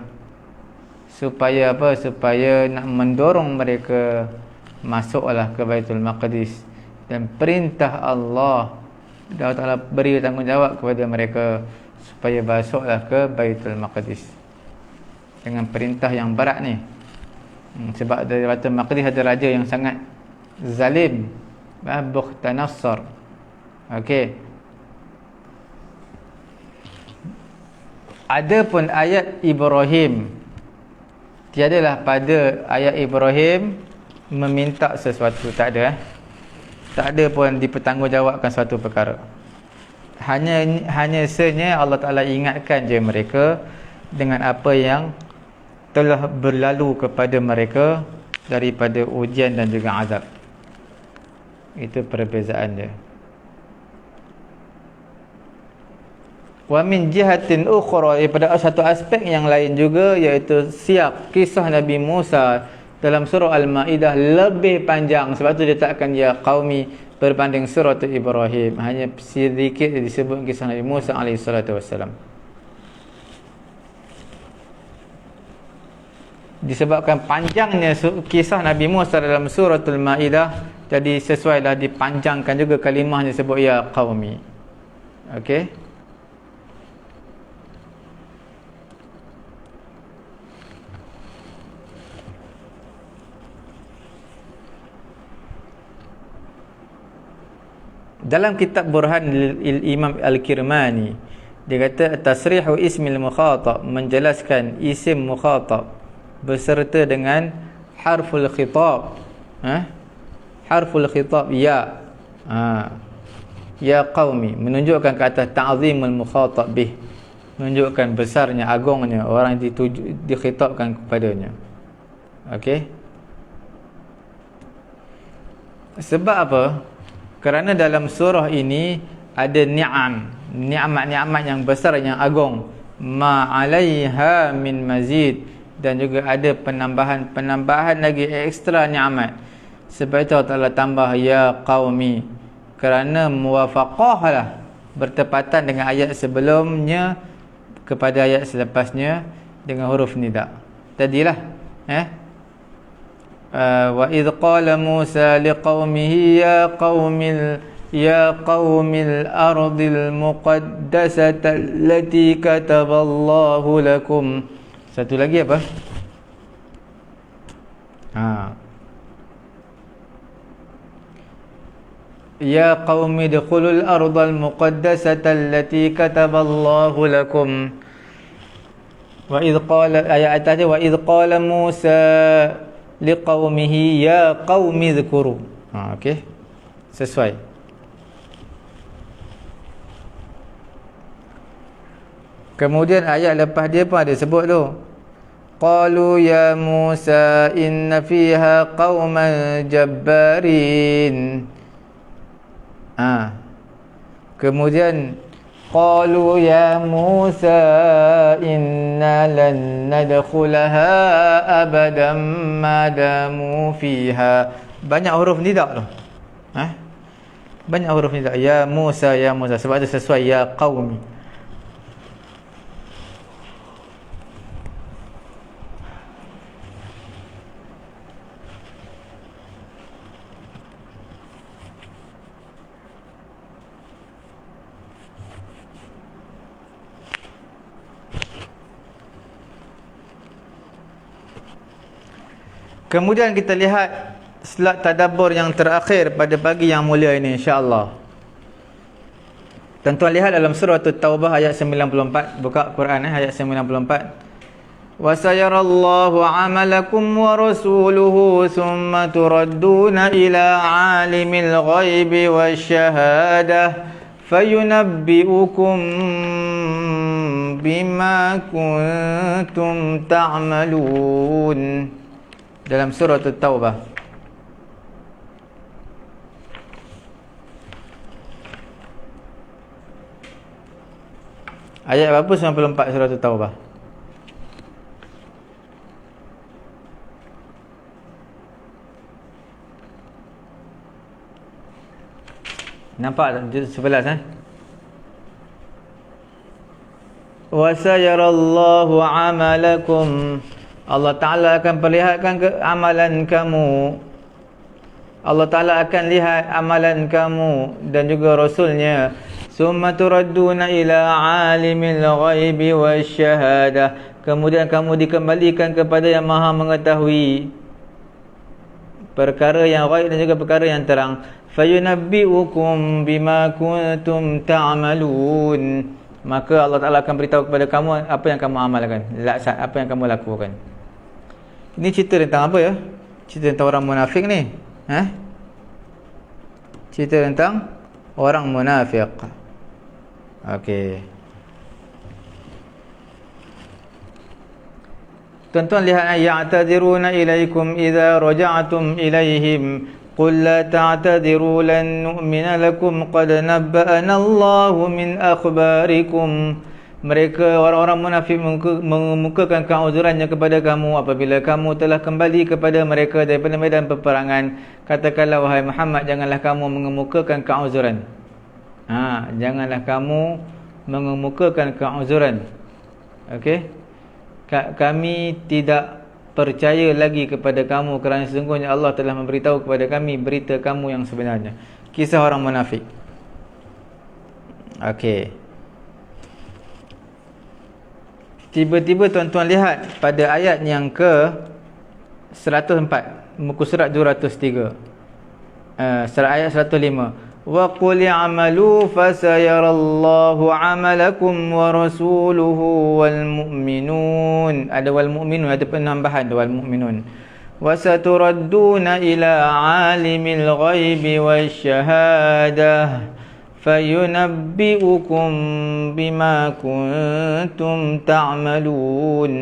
supaya apa? Supaya nak mendorong mereka masuklah ke Baitul Maqdis. Dan perintah Allah Ta'ala beri tanggungjawab kepada mereka supaya masuklah ke Baitul Maqdis dengan perintah yang berat ni. Sebab dari Baitul Maqdis ada raja yang sangat zalim, Bukhtanasar. Okey. Adapun ayat Ibrahim, tiadalah pada ayat Ibrahim meminta sesuatu, tak ada. Tak ada pun dipertanggungjawabkan suatu perkara. Hanya sahaja Allah Ta'ala ingatkan je mereka dengan apa yang telah berlalu kepada mereka daripada ujian dan juga azab. Itu perbezaan dia. Wa min jihatin ukhra, daripada satu aspek yang lain juga, iaitu siap kisah Nabi Musa dalam surah Al-Ma'idah lebih panjang. Sebab tu dia takkan ya qaumi berbanding surah Ibrahim. Hanya sedikit disebut kisah Nabi Musa AS. Disebabkan panjangnya kisah Nabi Musa dalam surah Al-Ma'idah, jadi sesuailah dipanjangkan juga kalimahnya, sebut ya qaumi. Okey. Dalam kitab Burhan Imam Al-Kirmani, dia kata tasrihu ismil mukhatab, menjelaskan isim mukhatab beserta dengan harful khitab. Harful khitab ya. Ya qaumi, menunjukkan ke atas ta'zimul mukhatab bih, menunjukkan besarnya, agungnya orang yang dikhitabkan kepadanya. Okey. Sebab apa? Kerana dalam surah ini ada ni'mat yang besar, yang agung, ma'alaiha min mazid, dan juga ada penambahan lagi ekstra ni'mat. Sebab itu Allah Ta'ala tambah ya qaumi, kerana muwafaqah lah, bertepatan dengan ayat sebelumnya kepada ayat selepasnya dengan huruf nida. tadilah. Wa idh qala Musa liqaumihi ya qaumil ardil muqaddasata allati kataballahu lakum. Satu lagi apa? Ya qaumi dukhulul ardal muqaddasata allati kataballahu lakum. Wa idh qala, ayat atas dia, wa idh qala Musa liqaumihi ya qaumi dhkuru. Okey. Sesuai. Kemudian ayat lepas dia pun ada sebut tu. Qalu ya Musa inna fiha qauman jabbarin. Kemudian qalu ya Musa inna lan nadkhulaha abadan ma damu fiha. Banyak huruf nidak tu. Banyak huruf nidak. Ya Musa, ya Musa, sebab itu sesuai ya qaumi. Kemudian kita lihat slide tadabbur yang terakhir pada pagi yang mulia ini, insya-Allah. Tuan-tuan lihat dalam surah At-Taubah ayat 94, buka Quran ayat 94. Wa sayarallahu 'amalakum wa rasuluhu thumma turadduna ila 'alimil ghaibi wasyahadah fayunabbi'ukum bima kuntum ta'malun. Dalam surah At-Taubah ayat berapa? 94 surah At-Taubah. Nampak tak? 11 Wa sayarallahu 'amalakum, Allah Ta'ala akan perlihatkan amalan kamu. Allah Ta'ala akan lihat amalan kamu dan juga Rasulnya. Summa turadduna ila alimil ghaibi wasyahadah. Kemudian kamu dikembalikan kepada yang maha mengetahui perkara yang ghaib dan juga perkara yang terang. Fayunabbi'ukum bima kuntum ta'malun. Maka Allah Ta'ala akan beritahu kepada kamu apa yang kamu amalkan, apa yang kamu lakukan. Ini cerita tentang apa ya? Cerita tentang orang munafik ni. Cerita tentang orang munafik. Okey. Tuan-tuan lihat, ya'tadiruna ilaikum idza raja'tum ilaihim qul la ta'tadiru lan nu'mina lakum qad nabba'ana Allahu min akhbarikum. Mereka orang-orang munafik mengemukakan keuzurannya kepada kamu apabila kamu telah kembali kepada mereka daripada medan peperangan. Katakanlah wahai Muhammad, janganlah kamu mengemukakan keuzuran. Janganlah kamu mengemukakan keuzuran. Okey? Kami tidak percaya lagi kepada kamu kerana sesungguhnya Allah telah memberitahu kepada kami berita kamu yang sebenarnya. Kisah orang munafik. Okey. Tiba-tiba tuan-tuan lihat pada ayat yang ke 104, muka surat 203, ayat 105. Wa qul i'malu fasayarallahu 'amalakum wa rasuluhu wal mu'minun. Ada wal mu'minun, ada penambahan wal mu'minun. Wa saturadduna ila 'alimil ghaibi wasyahadah fayunabbi'ukum bima kuntum ta'malun.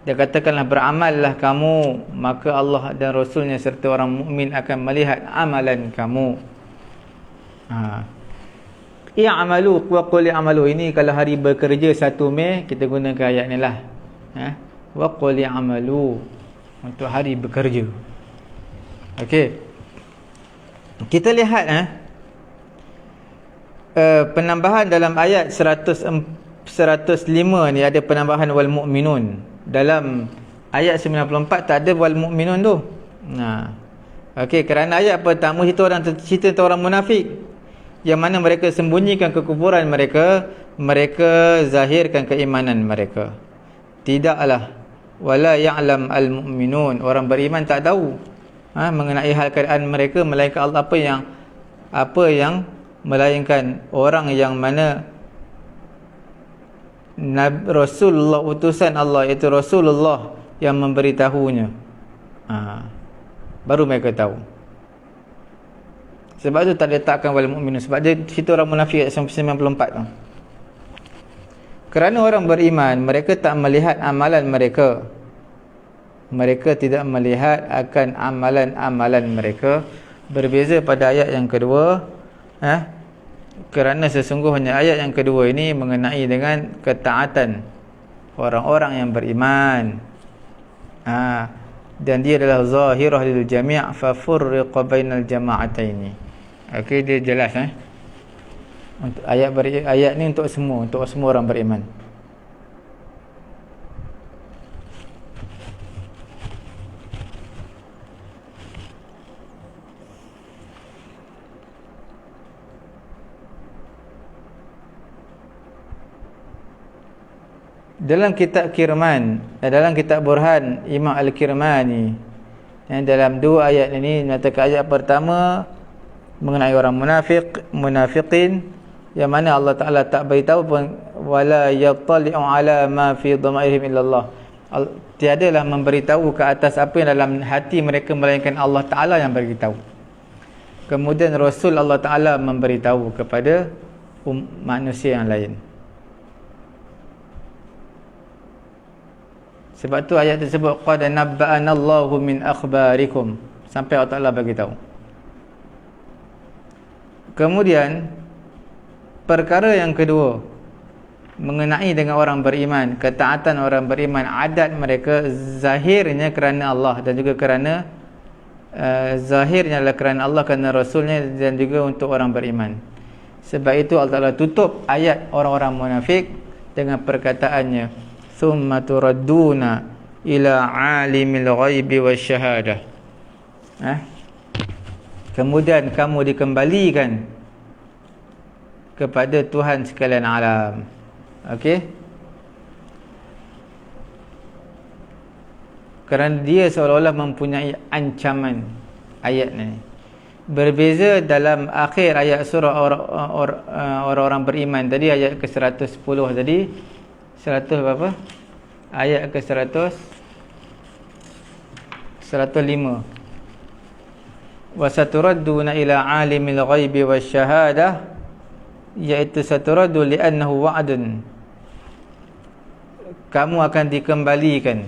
Dia katakanlah beramallah kamu, maka Allah dan Rasulnya serta orang mukmin akan melihat amalan kamu. I'malu wa qul i'malu. Ini kalau hari bekerja 1 Mei kita gunakan ayat ni lah. Wa qul i'malu untuk hari bekerja. Okey. Kita lihat penambahan dalam ayat 104 105 ni ada penambahan wal mu'minun. Dalam ayat 94 tak ada wal mu'minun tu. Okey, kerana ayat pertama cerita tentang orang munafik, yang mana mereka sembunyikan kekufuran mereka, mereka zahirkan keimanan mereka. Tidaklah wala ya'lam al-mu'minun, orang beriman tak tahu mengenai hal keadaan mereka, melainkan Allah apa yang melainkan orang yang mana Rasulullah, utusan Allah, iaitu Rasulullah yang memberitahunya. Baru mereka tahu. Sebab tu tak letakkan wal mu'minun, sebab dia cerita orang munafik ayat 94 tu. Kerana orang beriman, mereka tak melihat amalan mereka. Mereka tidak melihat akan amalan-amalan mereka. Berbeza pada ayat yang kedua, kerana sesungguhnya ayat yang kedua ini mengenai dengan ketaatan orang-orang yang beriman. Dan dia adalah zahirah lil jami' fa furriqa bainal jama'ataini. Okey, dia jelas untuk ayat ni untuk semua orang beriman. Dalam kitab Kirman, dalam kitab Burhan Imam Al-Kirmani, dalam dua ayat ini mengatakan, ayat pertama mengenai orang munafiqin, yang mana Allah Ta'ala tak beritahu pun, wala yattali'u ala ma fi dhamairihim illallah, tiadalah memberitahu ke atas apa yang dalam hati mereka, melainkan Allah Ta'ala yang beritahu. Kemudian Rasul Allah Ta'ala memberitahu kepada manusia yang lain. Sebab tu ayat tersebut qad nabba'ana Allahu min akhbarikum, sampai Allah Ta'ala bagi tahu. Kemudian perkara yang kedua mengenai dengan orang beriman, ketaatan orang beriman, adat mereka zahirnya kerana Allah, dan juga kerana zahirnya adalah kerana Allah, kerana Rasulnya, dan juga untuk orang beriman. Sebab itu Allah Ta'ala tutup ayat orang-orang munafik dengan perkataannya, thumma turadduna ila alimil ghaibi wasyahadah. Kemudian kamu dikembalikan kepada Tuhan sekalian alam. Okey, kerana dia seolah-olah mempunyai ancaman ayat ni. Berbeza dalam akhir ayat surah orang-orang beriman tadi, ayat ke-110 tadi, 100 berapa? Ayat ke-100 105. Wa saturadduna ila alimil ghaibi wasyahadah, iaitu saturaddu li'annahu wa'dun, kamu akan dikembalikan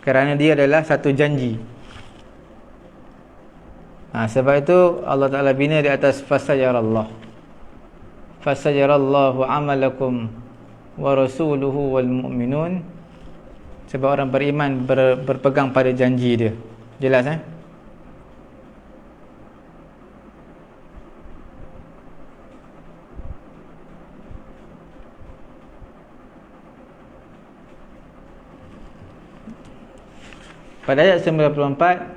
kerana dia adalah satu janji. Sebab itu Allah Ta'ala bina di atas fasayarallahu amalakum wa rasuluhu wal mu'minun. Sebab orang beriman berpegang pada janji dia. Jelas pada ayat 94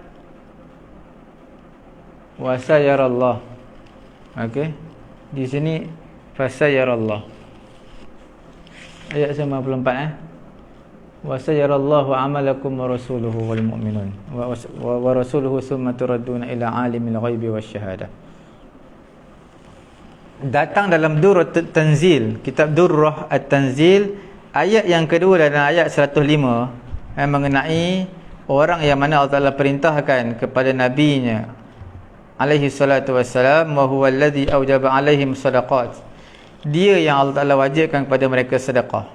wasayarallah. Okey, di sini fasayarallah ayat 94 wasayarallahu amalakum wa rasuluhu wal mu'minun wa rasuluhu summa turadduna ila alimil ghaibi wasyahadah. Datang dalam Durrah Tanzil, kitab Durrah At-Tanzil, ayat yang kedua dalam ayat 105 mengenai orang yang mana Allah Ta'ala perintahkan kepada nabinya alaihi salatu wassalam, wa huwa alladhi awjaba alaihim sadaqat, dia yang Allah Ta'ala wajibkan kepada mereka sedekah.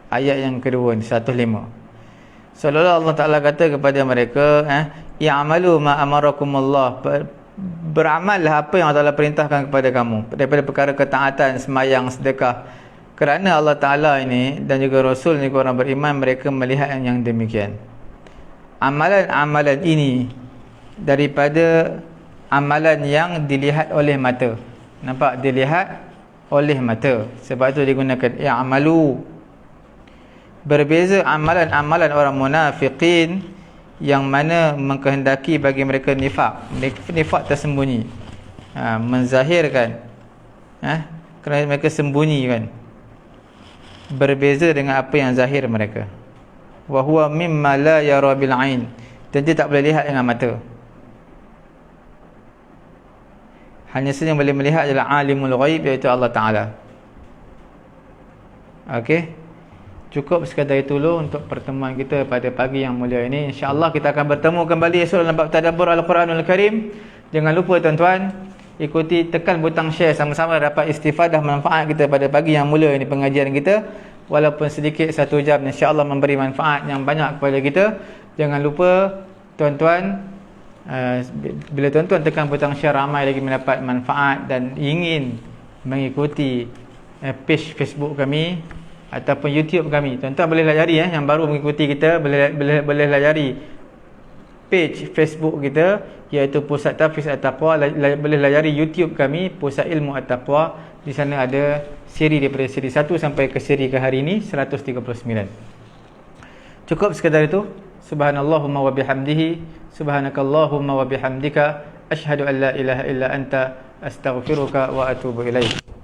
Ayat yang kedua ni 105. Seolah-olah Allah Ta'ala kata kepada mereka, ya'malu ma amarakumullah, beramallah apa yang Allah Ta'ala perintahkan kepada kamu daripada perkara ketaatan, semayang, sedekah. Kerana Allah Ta'ala ini dan juga Rasul ni, orang beriman, mereka melihat yang demikian. Amalan-amalan ini daripada amalan yang dilihat oleh mata. Nampak? Dilihat oleh mata. Sebab itu digunakan i'malu. Berbeza amalan-amalan orang munafiqin yang mana mengkehendaki bagi mereka nifak. Nifak tersembunyi, menzahirkan, kerana mereka sembunyikan. Berbeza dengan apa yang zahir mereka. Wa huwa mimma la yara bil ain, dan dia tak boleh lihat dengan mata. Hanya saja yang boleh melihat adalah alimul ghaib, iaitu Allah Ta'ala. Okey, cukup sekadar itu dulu untuk pertemuan kita pada pagi yang mulia ini. InsyaAllah kita akan bertemu kembali esok dalam bab tadabbur Al-Quranul Karim. Jangan lupa tuan-tuan, ikuti, tekan butang share sama-sama dapat istifadah manfaat kita pada pagi yang mulia ini, pengajian kita. Walaupun sedikit 1 jam, insyaAllah memberi manfaat yang banyak kepada kita. Jangan lupa tuan-tuan, bila tuan-tuan tekan butang share, ramai lagi mendapat manfaat dan ingin mengikuti page Facebook kami ataupun YouTube kami. Tuan-tuan boleh layari, yang baru mengikuti kita boleh layari page Facebook kita, iaitu Pusat Tahfiz At-Taqwa. Boleh layari YouTube kami, Pusat Ilmu At-Taqwa. Di sana ada siri daripada siri 1 sampai ke siri ke hari ini 139. Cukup sekadar itu. Subhanallahumma wa bihamdihi, subhanakallahumma wa bihamdika, asyhadu an la ilaha illa anta, astaghfiruka wa atubu ilaik.